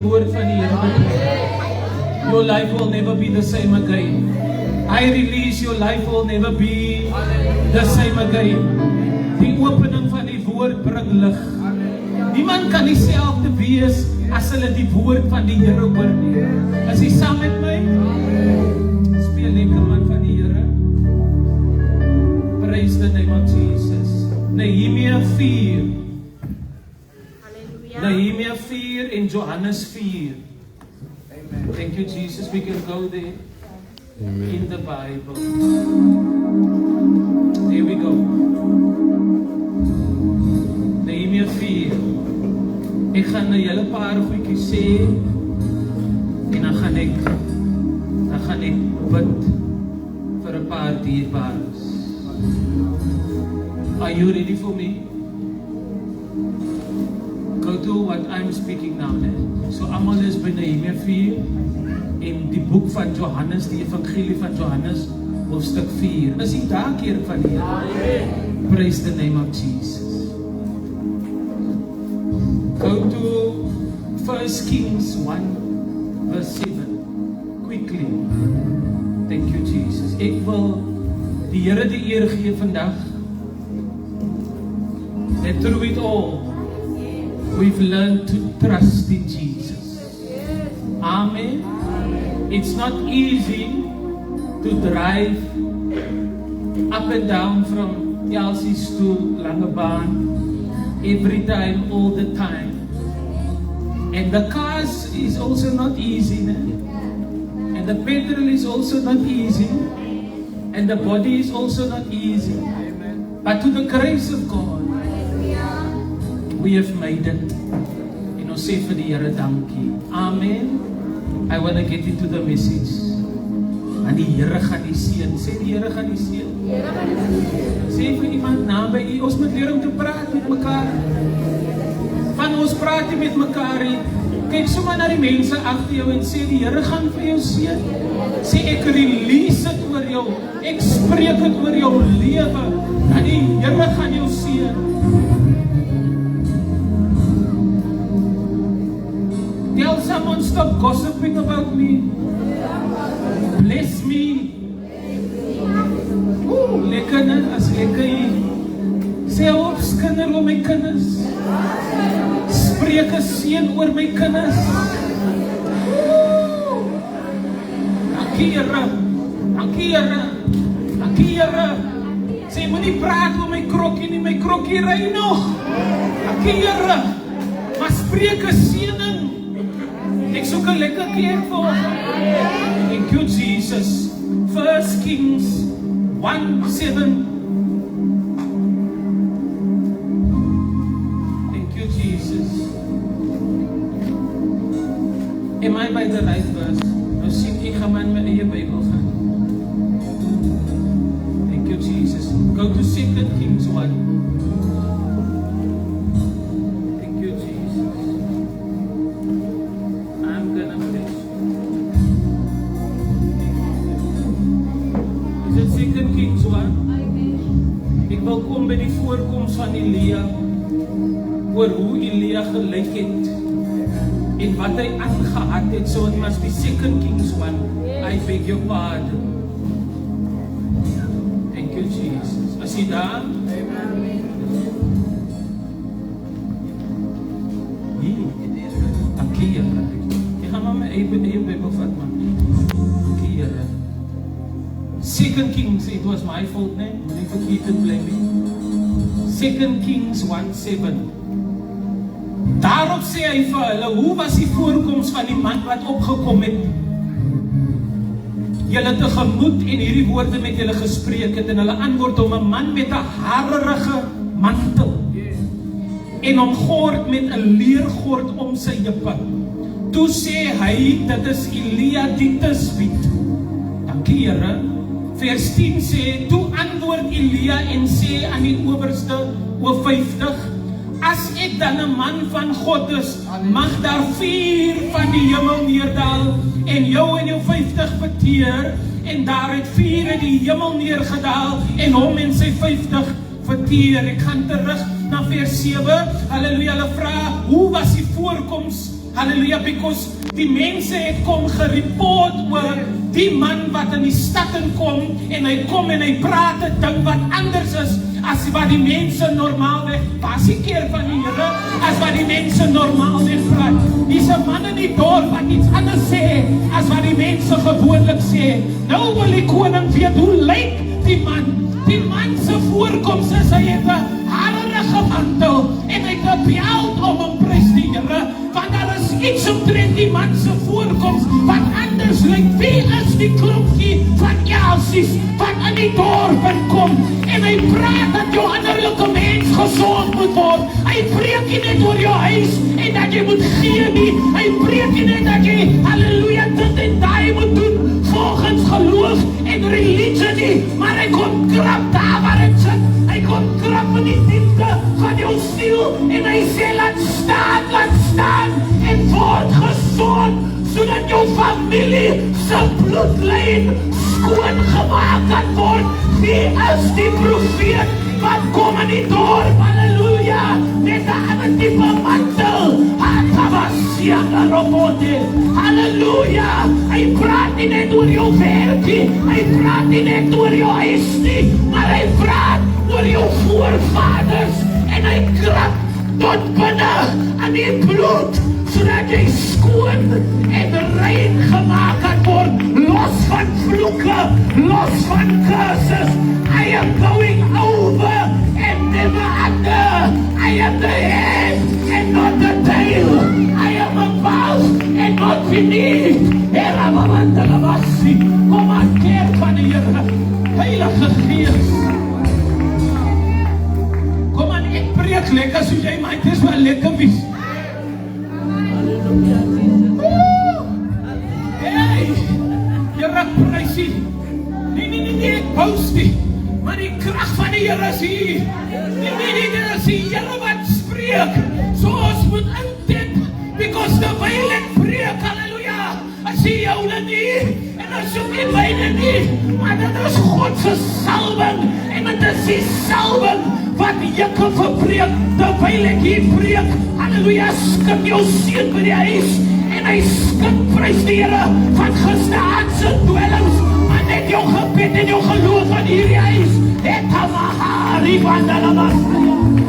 woord van die Here. Your life will never be the same again. I release your life will never be the same again. Die opening van die woord bring lig. Niemand kan dieselfde wees as hulle die woord van die Here hoor nie. Is jy saam met my? Speel lekker man van die Here. Praise the name of Jesus. Nehemia 4. Nehemia 4 in Johannes 4. Amen. Thank you, Jesus. We can go there. Amen. In the Bible. There we go. Nehemia 4. Ek gaan 'n hele paar goedjies sê en dan gaan ek bid vir 'n paar dierbares. Are you ready for me? Go to what I'm speaking now. So almal is by Nehemia 4 in die boek van Johannes, die evangelie van Johannes, hoofstuk 4. Is jy daar keer van die Here? Praise the name of Jesus. Go to 1 Kings 1 verse 7. Quickly. Thank you, Jesus. Ek wil die Here die eer gee vandag. And through it all, we've learned to trust in Jesus. Amen. It's not easy to drive up and down from Elsie's to Langebaan every time, all the time. And the cars is also not easy. And the petrol is also not easy. And the body is also not easy. But to the grace of God, we have made it. En ons sê vir die Here dankie. Amen. I want to get into the message. En die Here gaan die seën. Sê die Here gaan die seën. Sê vir iemand naby u, ons moet leer om te praat met mekaar. Van ons praat nie met mekaar nie. Kyk sommer na die mense agter jou en sê die Here gaan vir jou seën. Sê ek release dit oor jou. Ek spreek dit oor jou lewe. En die Here gaan jou seën. Tell someone, stop gossiping about me. Bless me. Lekker net, as lekker hier. Sê op, skinder oor my kinders. Spreek 'n seën oor my kinders. Dankie Here. Dankie Here. Dankie Here. Sê moenie praat oor my krokkie nie, my krokkie ry nog. Dankie Here. Maar spreek 'n seëning. Ek soek 'n lekker keer vir. Thank you, Jesus. 1 Kings 1:7. Thank you, Jesus. Am I by the right verse? Nou sien ek gaan my eie Bybel gaan. Thank you, Jesus. Go to 2 Kings 1. By die voorkoms van Elia, oor hoe Elia gelyk het en wat hy aangehad het. So it must be 2 Kings 1. I beg your pardon. Thank you, Jesus. As jy daar? Dankie Here. Ek gaan maar my eie Bybel vat man. Dankie Here. 2 Kings, it was my fault, nee? Moenie verkeerd te bly nie. 2 Kings 1:7. Daarop sê hy vir hulle, hoe was die voorkoms van die man wat opgekom het? Julle tegemoet en hierdie woorde met julle gespreek het, en hulle antwoord hom 'n man met 'n haarige mantel en omgord met 'n leergord om sy heupe. Toe sê hy, dit is Elia die Tisbiet. Dankie Here. Vers 10 sê, toe antwoord Elia en sê aan die owerste oor 50, as ek dan 'n man van God is, mag daar 4 van die hemel neerdal en jou en jou 50 verteer, en daar het 4 in die hemel neergedaal en hom en sy 50 verteer. Ek gaan terug na vers 7. Halleluja, hulle vra, hoe was die voorkoms Halleluja, because die mense het kom gereport oor die man wat in die stad inkom en hy kom en hy praat 'n ding wat anders is as wat die mense normaalweg pasiekeer van die Here, as wat die mense normaalweg praat. Dis 'n man in die dorp wat iets anders sê as wat die mense gewoonlik sê. Nou wil die koning weet hoe lyk die man. Die man se voorkoms is hy het 'n harige mantel en hy het 'n beld om hom prys die Here, want daar is iets omtrent die man se voorkoms wat anders lyk. Wie is die klompie van Elsies wat in die dorp kom en hy praat dat jou innerlike mens gesond moet word. Hy preek nie net oor jou huis en dat jy moet gee nie. Hy preek nie net dat jy halleluja dit en daai moet doen volgens geloof en religie nie, maar hy kom krap daar waar het sit. Hy kom krap in die diepte van jou siel en hy sê laat staan en word gezond, sodat jou familie se bloedlyn skoon gemaak kan word. Wie is die profeet wat kom in die dorp, halleluja, met 'n ander tipe mantel, halleluja, hy praat nie net oor jou werk nie, hy praat nie net oor jou huis nie, maar hy praat oor jou voorvaders en hy krap tot binne aan die bloed, sodat jy skoon en rein gemaak kan word, los van vloeke, los van curses. I am going over and never under. I am the head and not the tail. I am above and not beneath. Here Mamandalabasi, kom aan kerk van die Here, Heilige Gees. Kom aan, ek preek lekker soos jy, maar dit is wel lekker wees. Hey, Here prysie. Nee, ek boos nie, maar die krag van die Here is hier. Nee, dit is die Here wat spreek. So ons moet intip, because terwyl ek preek, halleluja, as jy joune nie, en as jy nie myne nie, maar dit is God se salwing, en dit is die salwing wat jy kan verpreek, terwyl ek hier preek, halleluja, skik jou seun by die huis, en hy skik prys die Here van gisteraandse dwellings, maar net jou gebed en jou geloof aan hierdie huis,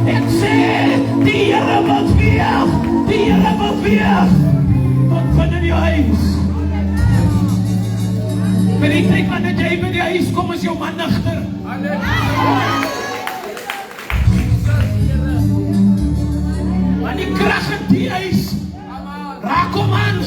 ek sê, die Here beweeg, tot binne die huis. Maar die tyd wat jy by die huis kom, is jou man nigter. Maar die krag in die huis, raak hom aan.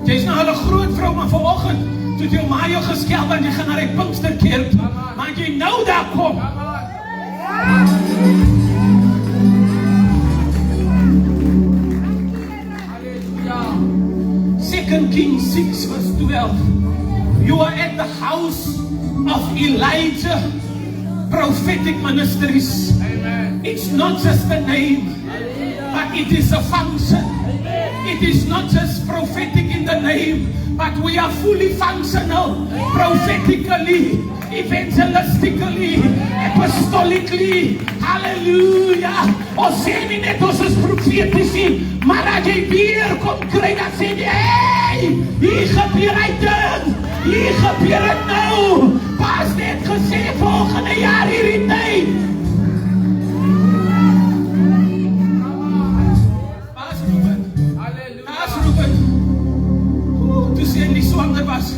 Jy is nou al 'n groot vrou, maar vanoggend, toe jou ma jou geskel, want jy gaan na die Pinksterkerk, maar jy nou daar kom. 2 Kings 6 verse 12. You are at the house of Elijah prophetic ministries. Amen. It's not just a name, but it is a function. It is not just prophetic in the name, but we are fully functional, prophetically, evangelistically, apostolically. Hallelujah. Ons sê nie net ons is profeties nie, maar as jy weer kom kry, dan sê jy, hey, hier gebeur hy ding, hier gebeur het nou. Pas net gesê volgende jaar hierdie tyd. Toe sy nie swanger was,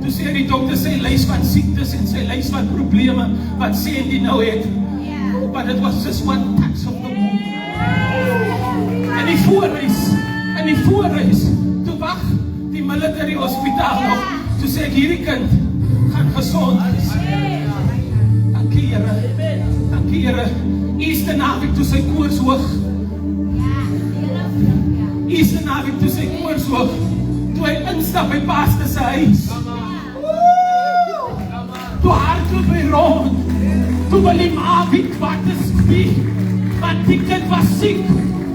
toe sê die dokter sy lys van siektes en sy lys van probleme, wat sê die nou het, but it was just one touch of the womb. En die voorreis, toe wag die military hospitaal nog, toe sê ek hierdie kind gaan gesond is. Dankie Here, Easter naweek toe sy koors hoog, toe hy instap by pastor se huis, toe hardloop hy rond, toe wil die ma weet wat is wie, maar die kind was siek,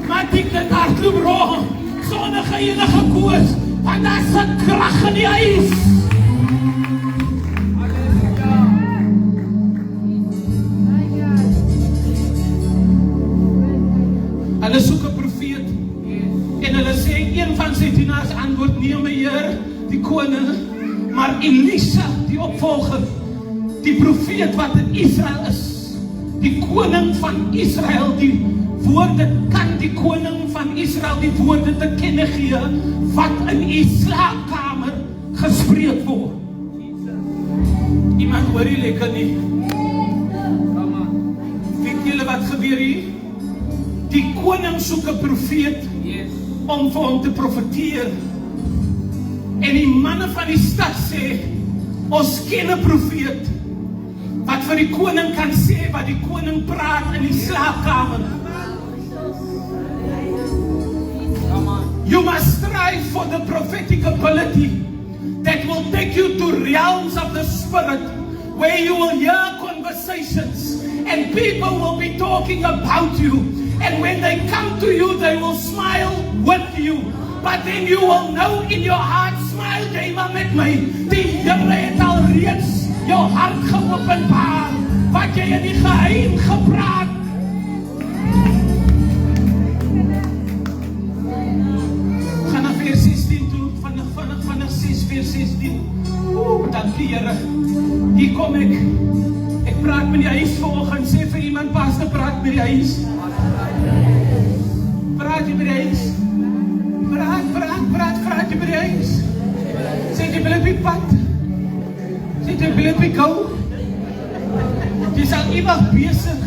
maar die kind hardloop rond, sonder enige koors, want daar is 'n krag in die huis. Hulle soek 'n profeet. En hulle sê, een van sy dienaars antwoord, nie my Heer, die koning, maar Elisa, die opvolger, die profeet wat in Israel is, die koning van Israel, die woorde, kan die koning van Israel die woorde te kenne gee, wat in die slaapkamer gespreek word. Iemand hoor hier lekker nie. Weet julle wat gebeur hier? Die koning soek 'n profeet, om vir hom te profeteer. En die manne van die stad sê, ons ken 'n profeet, wat vir die koning kan sê, wat die koning praat in die slaapkamer. You must strive for the prophetic ability that will take you to realms of the spirit, where you will hear conversations, and people will be talking about you. And when they come to you, they will smile with you. But then you will know in your heart, smile jy maar met my. Die Here het al reeds jou hart geopenbaar, wat jy in die geheim gepraat. Gaan na vers 16 toe, vanaf 6 vers 16. Dankie Here. Hier kom ek. Ek praat met die huis vanoggend, sê vir iemand, pastor, praat met die huis. Praat jy met die huis? Praat jy met die huis? Sê jy wil op die pad? Sê jy wil op die gou? Jy is al ewig besig.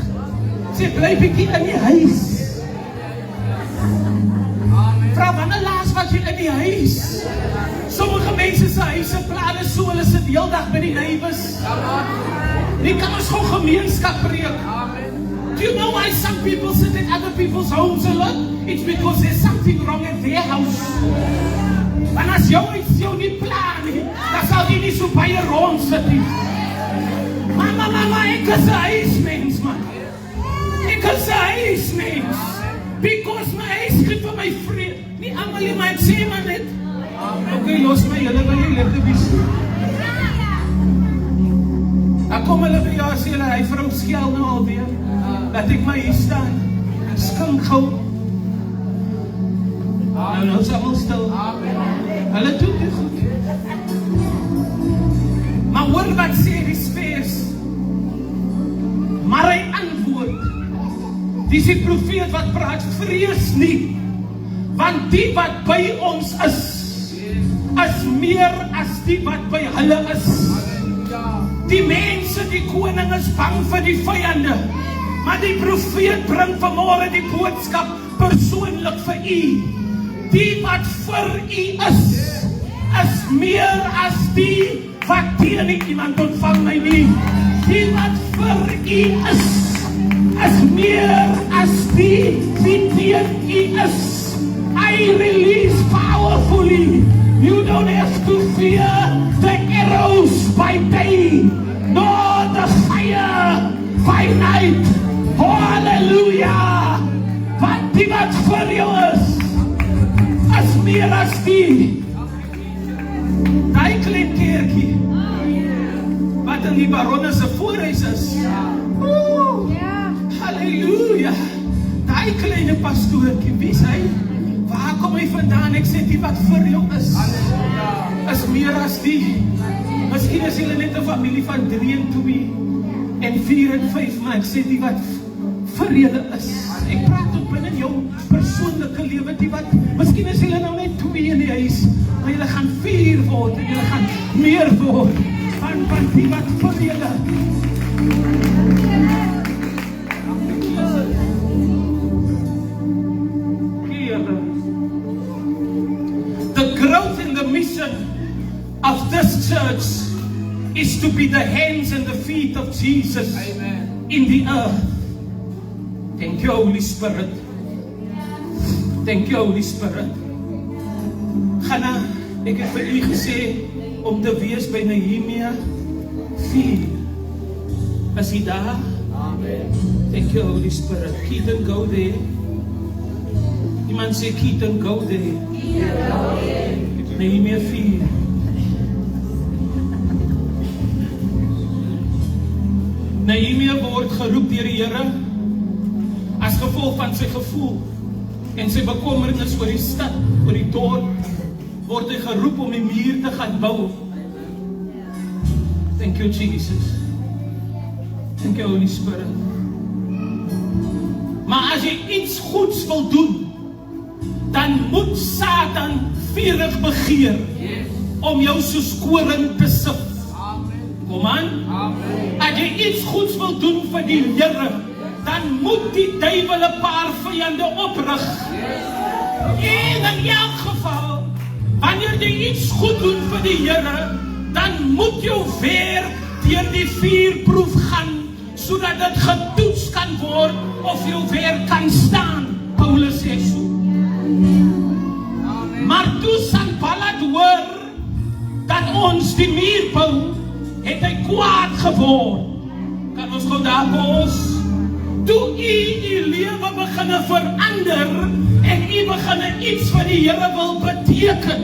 Sê bly bietjie in die huis. Vra, wanneer laas wat jy in die huis? Sommige mense se huise planne so, hulle sit die hele dag by die neighbors. Nie kan ons gewoon gemeenskap preek. Do you know why some people sit in other people's homes a lot? It's because there's something wrong at their house. Want as jou iets jou nie plan nie, dan sal jy nie so baie rond sit nie. Mama, ek is 'n huismens, man. Ek is 'n huismens. Because my huis gee vir my vrede. Nie almal nie, maar ek sê maar net. Okay, los my, julle wil nie liefde wees. Dan kom hulle by jou, sê hulle, hy vrou skel nou alweer. Dat ek maar hier staan. Skink gou. Nou is allemaal stil. Hulle doen dit goed. Maar hoor wat sê die vers. Maar hy antwoord. Dis die profeet wat praat, vrees nie. Want die wat by ons is meer as die wat by hulle is. Die mense, die koning is bang vir die vyande. Maar die profeet bring vanmôre die boodskap persoonlik vir u. Die wat vir u is meer as die wat teen u. Iemand ontvang my nie. Die wat vir u is meer as die teen u is. I release powerfully. You don't have to fear the arrows by day, nor the fire by night. Hallelujah! Want die wat vir jou is meer as die. Die klein kerkie, wat in die baronne se voorhuis is. Halleluja! Die kleine pastoortjie, wie is hy? Waar kom hy vandaan? Ek sê die wat vir jou is meer as die. Miskien is julle net 'n familie van 3 en 2 en 4 en 5, maar ek sê die wat vir julle is. Ek praat tot binne jou persoonlike lewe, die wat, miskien is julle nou net 2 in die huis, maar julle gaan 4 word en julle gaan meer word van die wat vir julle. The growth in the mission of this church is to be the hands and the feet of Jesus. Amen. In the earth. Thank you, Holy Spirit. Thank you, Holy Spirit. Gana, ek het vir u gesê om te wees by Nehemia 4. Is hy daar? Amen. Thank you, Holy Spirit. Keaton, go there. Iemand sê, Keaton, go there. Nehemia 4. Nehemia word geroep deur die Here as gevolg van sy gevoel. En sy bekommering is oor die stad, oor die dorp, word hy geroep om die muur te gaan bou. Thank you, Jesus. Thank you, Holy Spirit. Maar as jy iets goeds wil doen, dan moet Satan vurig begeer om jou soos koring te sif. Kom aan. As jy iets goeds wil doen vir die Here, dan moet die duiwel 'n paar vyande oprig. En in elk geval, wanneer jy iets goed doen vir die Here, dan moet jou werk deur die vuurproef gaan, sodat dit getoets kan word of jou werk kan staan. Paulus sê so. Maar toe Sanballat hoor dat ons die muur bou, het hy kwaad geword. Kan ons gou daar pos? Toe die lewe begin verander en begin iets vir die Here wil beteken,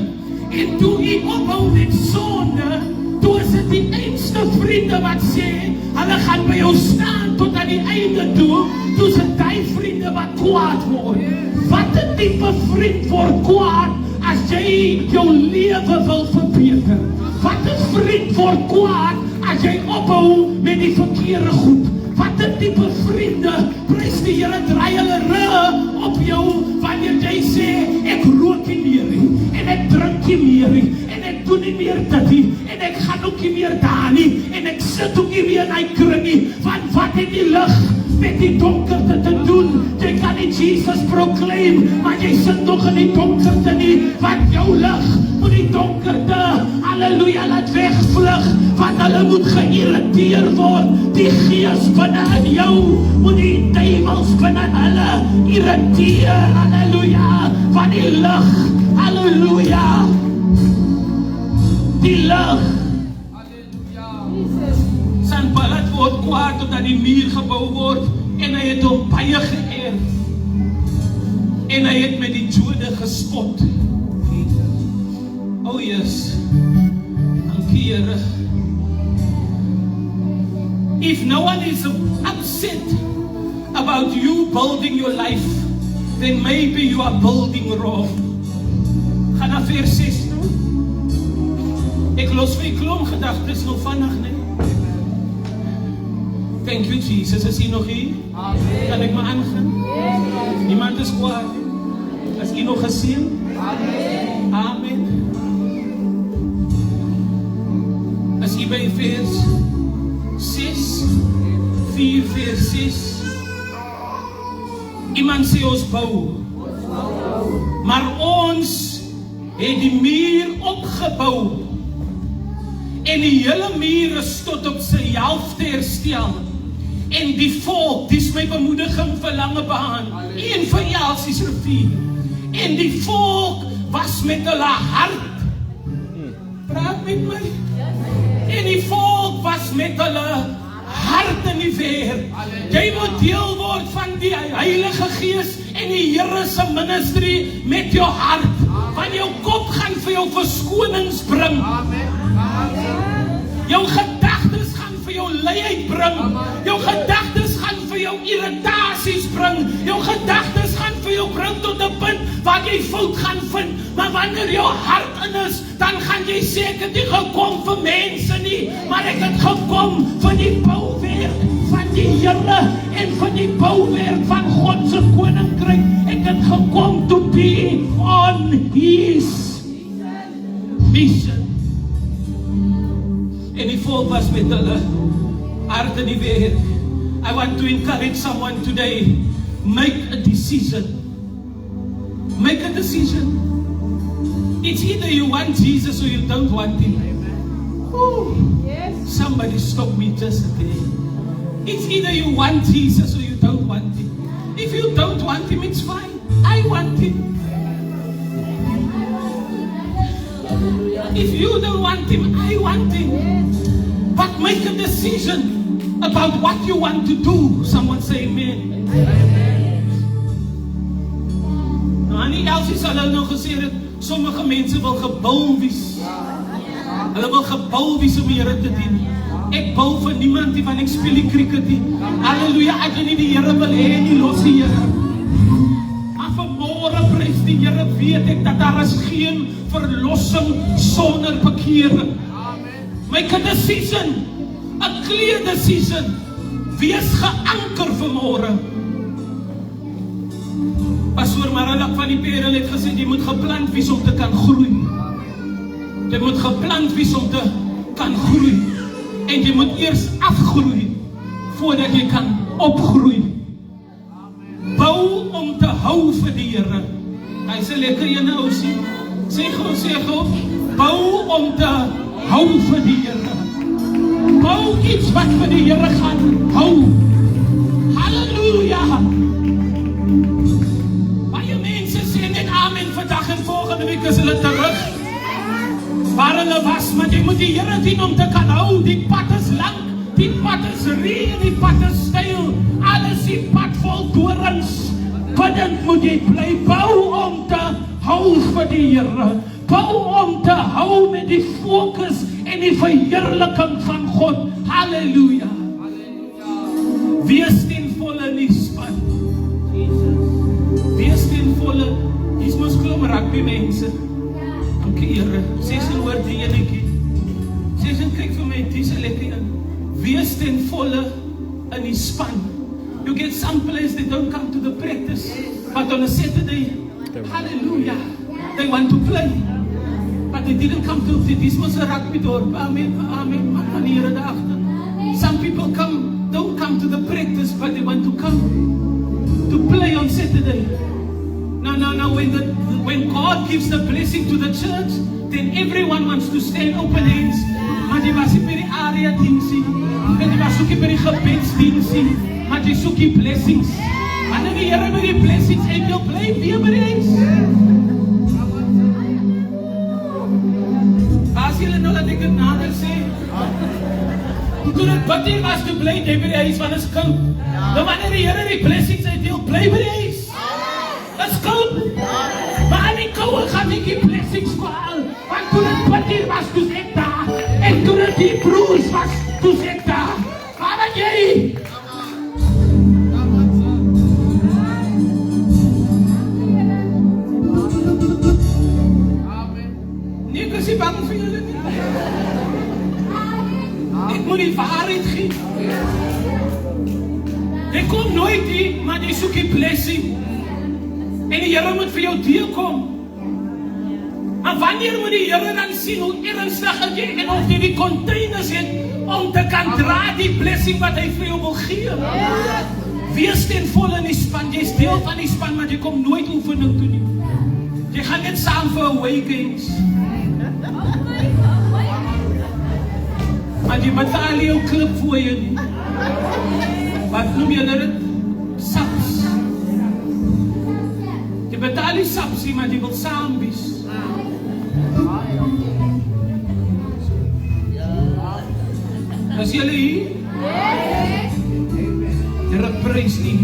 en toe ophou met sonde, toe is dit die einste vriende wat sê, hulle gaan by jou staan tot aan die einde toe, toe is dit die vriende wat kwaad word. Wat 'n tipe vriend word kwaad as jy jou lewe wil verbeter? Wat 'n vriend word kwaad as jy ophou met die verkeerde goed? Wat 'n tipe vriende, prys die Here, draai hulle rug op jou wanneer jy sê, ek rook nie meer en ek drink nie meer en ek doen nie meer dit nie en ek gaan ook nie meer daar nie en ek sit ook nie meer in hy kring nie, want wat het die lig met die donkerte te doen? Jy kan nie Jesus proclaim, maar jy sit nog in die donkerte nie, want jou lig moet die donkerte, halleluja, laat wegvlug, want hulle moet geïrriteer word. Die gees binne in jou moet die duivels binne hulle irriteer, halleluja, van die lig, halleluja, die lig. Sanballat word kwaad omdat die muur gebou word en hy het hom baie geëer en hy het met die Jode gespot. Oh yes, dankie Here. If no one is upset about you building your life, then maybe you are building wrong. Gaan na vers 6 nou. Ek los vir klomp gedagtes nog vandag, nee. Thank you, Jesus. Is hier nog hier? Amen. Kan ek maar aangaan? Yes. Niemand is kwaad. Is hier nog gesien? Amen. Amen. As hier by vers 6, 4 vers 6. Iemand sê ons bou. Maar ons het die muur opgebou. En die hele muur is tot op sy helfte herstel. En die volk, dis my bemoediging vir Langebaan, en vir Elsies rivier. En die volk was met hulle hart. Praat met my. En die volk was met hulle hart in die weer. Jy moet deel word van die Heilige Gees en die Here se ministry met jou hart. Want jou kop gaan vir jou verskonings bring. Jou gedagtes gaan vir jou luiheid bring. Jou gedagtes gaan vir jou irritasies bring. Jou gedagtes gaan vir jou bring tot 'n punt waar jy fout gaan vind. Maar wanneer jou hart in is, dan gaan jy sê ek het nie gekom vir mense nie, maar ek het gekom vir die bouwerk van die Here en vir die bouwerk van God se koninkryk. Ek het gekom to be on his mission. En die volk was met hulle hart in die werk. I want to encourage someone today. Make a decision. Make a decision. It's either you want Jesus or you don't want him. Yes. Somebody stop me just a day. It's either you want Jesus or you don't want him. If you don't want him, it's fine. I want him. If you don't want him, I want him. But make a decision about what you want to do. Someone say amen. Nou, nie Elsie sal hulle nou gesê het, sommige mense wil gebou wees. Hulle wil gebou wees om die Here te dien. Ek bou vir niemand nie, want ek speel die cricket nie. Halleluja, as jy nie die Here wil hê nie, los die Here. Maar vanmôre daar is geen verlossing sonder bekering. Make a decision, a clear decision. Wees geanker vanmôre. Pastoor Maralak van die Perel het gesê, jy moet geplant wees om te kan groei. Jy moet geplant wees om te kan groei. En jy moet eers afgroei, voordat jy kan opgroei. Bou om te hou vir die Here. Hy sê lekker ene ou sien. Sê gou, bou om te hou vir die Here. Bou iets wat vir die Here gaan hou. Halleluja. Baie mense sê net amen vandag en volgende week is hulle terug. Waar hulle was, maar jy moet die Here dien om te kan hou. Die pad is lang, die pad is reë, die pad is steil. Alles die pad vol dorings. Bidend moet jy bly, bou om te hou vir die Here. Bou om te hou met die fokus en die verheerliking van God. Halleluja. Wees ten volle in die span. Wees ten volle. Hier mos klom rugby mense. Dankie Here. Sê sy hoor die enetjie. Sê sy kyk vir my, dis 'n lekker een. Wees ten volle in die span. You get some place they don't come to the practice, but on a Saturday, hallelujah, they want to play. But they didn't come to this was a rugby dorp. Amen, amen. Van die Here daagte. Some people don't come to the practice, but they want to come to play on Saturday. No. When God gives the blessing to the church, then everyone wants to stand open hands. Maar jy was nie by die area diensie. En jy was ook nie by die gebedsdiensie. Maar jy soek die blessings. Wanneer die Here met die blessings en jy bly weer by die huis. As julle nou laat ek dit nader sê. Toen het bid hier was, toe bly jy by die huis, want het is koud. Dan wanneer die Here die blessings uitdeel, bly by die huis. Het is koud. Maar aan die koude gaan ek die blessings kwaal. Want toen het bid hier was, toe is ek daar. En toen het die broers was, toe is ek daar. Waar ben jy? Bang vir julle nie. Ek moet die waarheid gee. Jy kom nooit hier, maar jy soek die blessing. En die Here moet vir jou deelkom. En wanneer moet die Here dan sien hoe ernstig jy en of jy die containers het om te kan dra die blessing wat hy vir jou wil gee. Wees ten volle in die span. Jy is deel van die span, maar jy kom nooit oefening toe nie. Jy gaan net saam vir away games. Maar jy betaal jou klip voor jy nie. Wat noem jy dit? Saps. Jy betaal die sapsie, maar jy wil saam wees. Is julle hier? Here prys nie.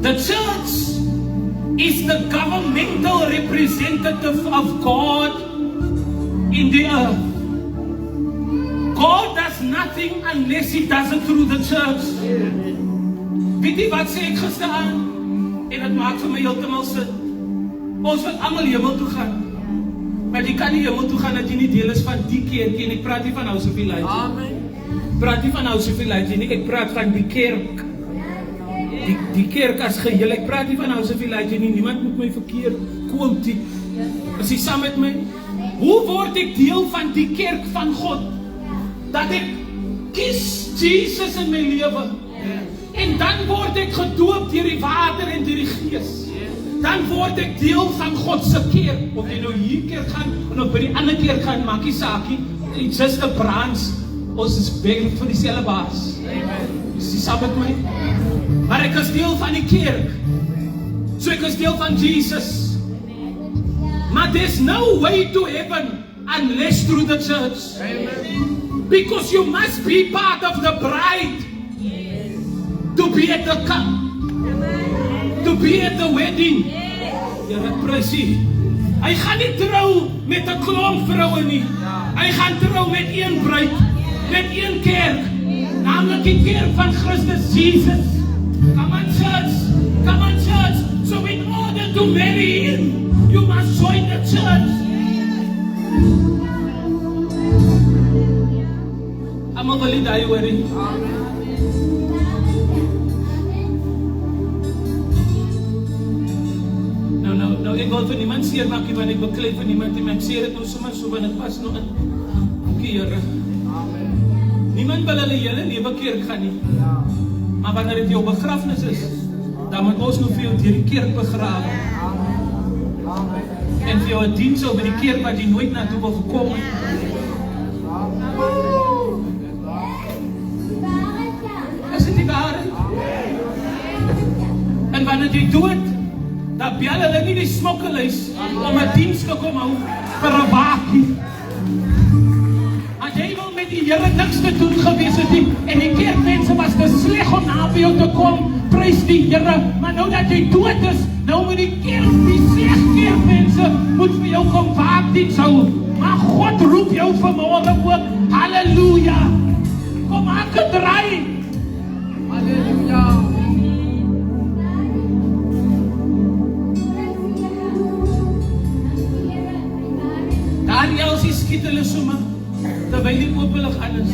The church is the governmental representative of God in the earth. God does nothing unless He does it through the church. Weet jy wat sê ek gisteraan? En het maak vir my heeltemal sin. Ons wil almal hemel toe gaan. Maar jy kan nie hemel toe gaan dat jy nie deel is van die kerk en ek praat nie van House of Elijah. Amen. Praat nie van House of Elijah nie, ek praat van die kerk. Die kerk as geheel, ek praat nie van House of Elijah nie, niemand moet my verkeerd quote nie. Is jy saam met my? Hoe word ek deel van die kerk van God? Dat ek kies Jesus in my lewe. En dan word ek gedoop deur die water en deur die Gees. Dan word ek deel van God se kerk. Of jy nou hier kerk gaan, of by die ander kerk gaan, maak nie saak nie. It's just a branch. Ons is beg vir dieselfde baas. Is jy saam met my? Maar ek is deel van die kerk. So ek is deel van Jesus. Maar there's no way to heaven unless through the church. Amen. Because you must be part of the bride to be at the cup, to be at the wedding. Here presies. Hy gaan nie trou met 'n klomp vroue nie. Hy gaan trou met een bruid, met een kerk. Namelijk die kerk van Christus Jesus. Come on church, come on church. So in order to marry him, you must join the church. Almal wil nie daai hoor nie. Nou, ek wil vir niemand seer maak nie, want ek beklei vir niemand en ek sê dit nou sommer so, want dit pas nog in. Dankie Here. Niemand wil hulle hele lewe kerk gaan nie. Maar wanneer dit jou begrafnis is, dan moet ons nog vir jou deur die kerk begrawe. En vir jou 'n diens op by die kerk wat jy nooit na toe wil gekom het. Is dit die waarheid? En wanneer jy dood, dan bel hulle nie die smokkelhuis om 'n diens te kom hou vir 'n waakie. Want jy wil met die Here niks te doen gewees het nie, en die kerkmense was te sleg om na by jou te kom. Prys die Here, maar nou dat jy dood is, nou moet die sleg kerkmense moet vir jou kom waakdiens hou. Maar God roep jou vanmôre ook. Halleluja. Kom maak 'n draai. Halleluja. Daniel skiet hulle sommer terwyl die oopelig aan is.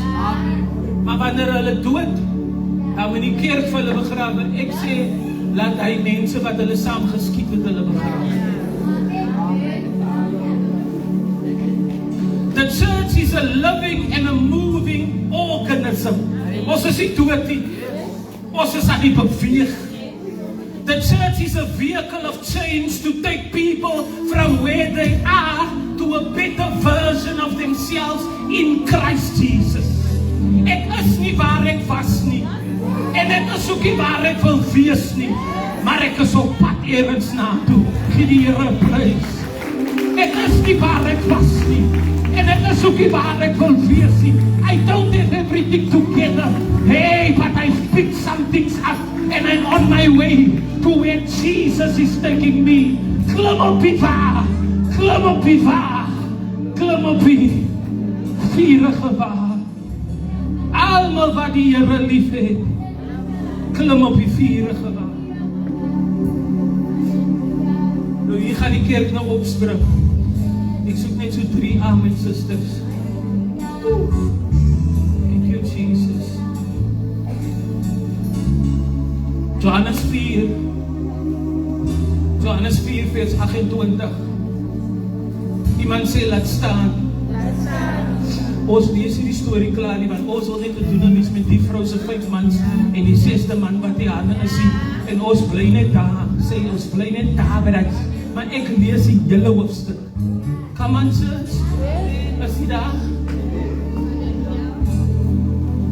Maar wanneer hulle dood, dan moet die kerk vir hulle begrawe. Ek sê, laat hy mense wat hulle saam geskiet het, hulle begrawe. The church is a living and a moving organism. Ons is nie dood nie. Ons is aan die beweeg. The church is a vehicle of change to take people from where they are to a better version of themselves in Christ Jesus. Ek is nie waar ek was nie. En ek is ook nie waar ek wil wees nie. Maar ek is op pad ergens naartoe. Gee die Here prys. Ek is nie waar ek was nie. En ek is ook nie waar ek wil wees nie. I don't have everything together. Hey, but I picked some things up. And I'm on my way to where Jesus is taking me. Klim op die wa. Klim op die wa. Klim op die vurige wa. Almal wat die Here lief het, klim op die vurige wa. Nou hier gaan die kerk nou opspring. Ek soek net so 3 amen sisters. Thank you Jesus. Johannes 4 vers 28. Iemand sê laat staan. Ons lees hierdie storie klaar nie, want ons wil net doen iets met die vrou se 5 mans en die 6de man wat die hande is nie. En ons bly net daar, sê ons bly net daar by dat. Maar ek lees die hele hoofstuk. Come on church, is die daar?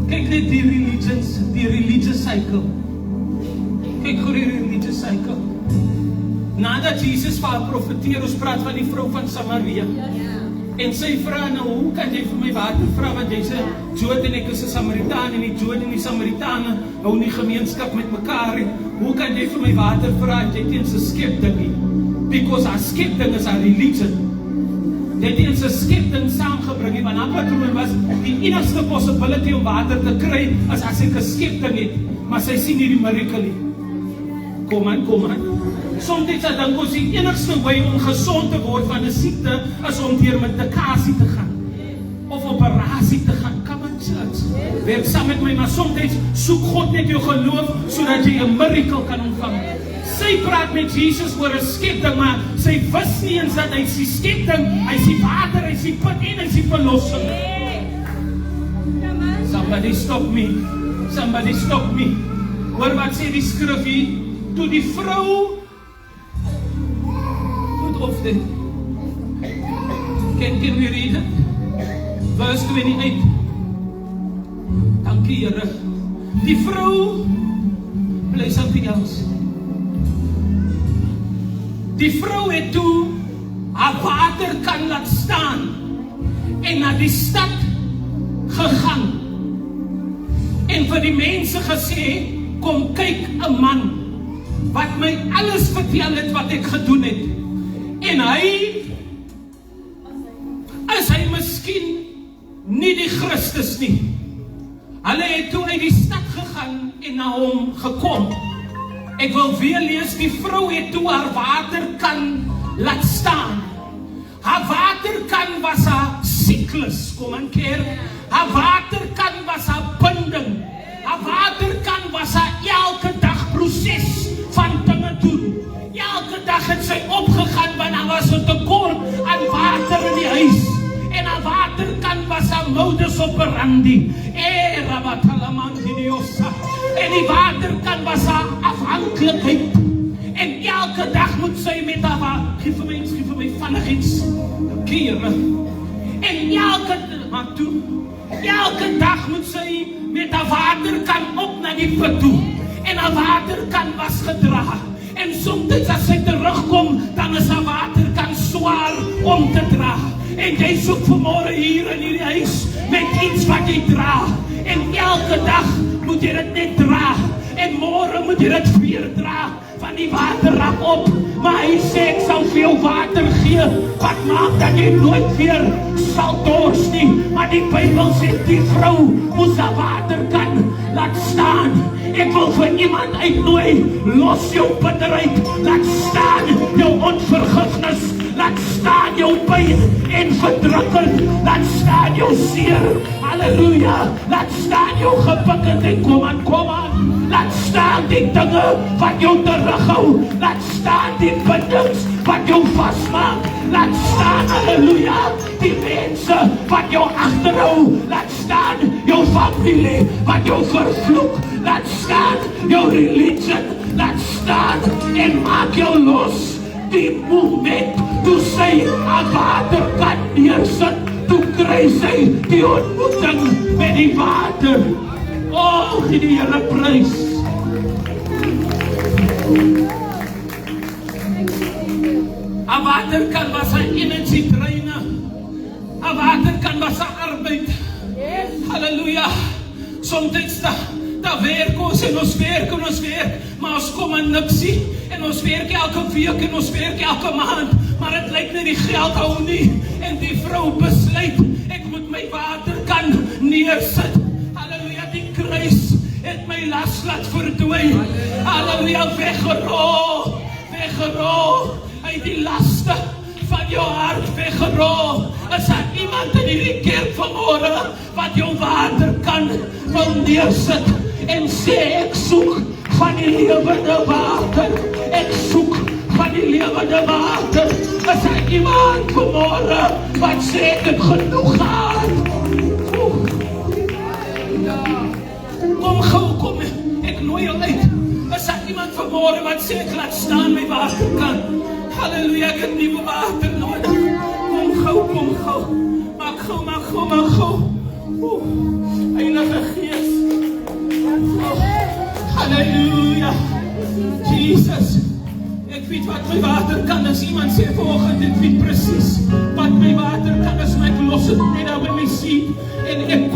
Kyk net die religious cycle. Kyk hoe die religious cycle. Nadat Jesus vir haar profeteer, ons praat van die vrou van Samaria. En sy vra nou, hoe kan jy vir my water vra, want jy's 'n Jood en ek is 'n Samaritaan, en die Jood en die Samaritane hou nie gemeenskap met mekaar nie. Hoe kan jy vir my water vra, jy teen sy skepting nie? Because haar skepting is haar religion. Jy het teen sy skepting saamgebring nie, want haar patroon was, die enigste possibility om water te kry, as ek 'n skepting het, maar sy sien nie die miracle nie. Kom aan. Soms dink ons die enigste way om gezond te word van 'n siekte is om deur medikasie te gaan. Of operasie te gaan. Come on church. Werk saam met my, maar soms soek God net jou geloof, sodat jy 'n miracle kan ontvang. Sy praat met Jesus oor 'n skepting, maar sy wist nie eens dat hy is die skepting, hy is die Vader, hy is die put en hy is die verlossing. Somebody stop me. Hoor wat sê die skrif hier? Toe die vrou of the can we read it? Verse 28. Dankie Here. Die vrou, play something else. Die vrou het toe haar water kan laat staan en na die stad gegaan en vir die mense gesê, kom kyk 'n man wat my alles vertel het wat ek gedoen het. En is hy miskien nie die Christus nie? Hulle het toe uit die stad gegaan en na hom gekom. Ek wil weer lees, die vrou het toe haar waterkan laat staan. Haar waterkan was haar siklus, kom aan keer. Haar waterkan was haar binding. Haar waterkan was haar elke dag proses van dinge doen. Elke dag het sy opgegaan, want daar was 'n tekort aan water in die huis. En haar waterkan was haar modus operandi. En die waterkan was haar afhanklikheid. En elke dag moet sy met haar water, geef vir my vinnig iets, kere. En elke dag moet sy met haar waterkan op na die put toe. En haar waterkan was gedra. En soms as sy terugkom, dan is haar waterkan swaar om te dra. En jy soek vanmôre hier in hierdie huis met iets wat jy dra. En elke dag moet jy dit net dra. En môre moet jy dit weer dra. Van die water raak op. Maar hy sê ek sal vir jou water gee. Wat maak dat jy nooit weer sal dors nie. Maar die Bybel sê die vrou moes haar waterkan laat staan. Ek wil vir iemand uitnooi. Los jou bitterheid. Laat staan jou onvergifnis. Laat staan jou pyn en verdrukking. Laat staan jou seer. Halleluja. Laat staan jou gepikkend en kom aan. Laat staan die dinge wat jou terughou. Laat staan die bindings wat jou vasmaak. Laat staan, halleluja, die mense wat jou agterhou. Laat staan jou familie wat jou vervloek. Laat staan jou religie. Laat staan en maak jou los. Die moment toe sy aan waterkant neersit, toe kry sy die ontmoeting met die water. Oh, gee die Here prys. Haar waterkan was haar energiedreine. Haar waterkan was haar arbeid. Halleluja. Soms daar werk ons en ons werk, maar ons kom aan niksie. En ons werk elke week en ons werk elke maand. Maar het lyk net die geld hou nie. En die vrou besluit, ek moet my waterkan neersit. Halleluja, die kruis het my las laat verdwyn. Halleluja, weggerol. Uit die laste van jou hart weggerol. Is daar iemand in hierdie kerk vanmôre wat jou waterkan wil neersit en sê ek soek van die lewende water. Ek soek van die lewende water. Is daar iemand vanmôre wat sê ek het genoeg gehad? Kom gou, kom, ek nooi jou uit. Is daar iemand vanmôre wat sê ek laat staan my waterkan? Halleluja, ek het nuwe water nodig. Kom gou. Maak gou. Heilige Gees. Halleluja. Jesus. Ek weet wat my water kan. As iemand sê vanoggend, ek weet presies wat my water kan. As my los het net nou by my seat. En ek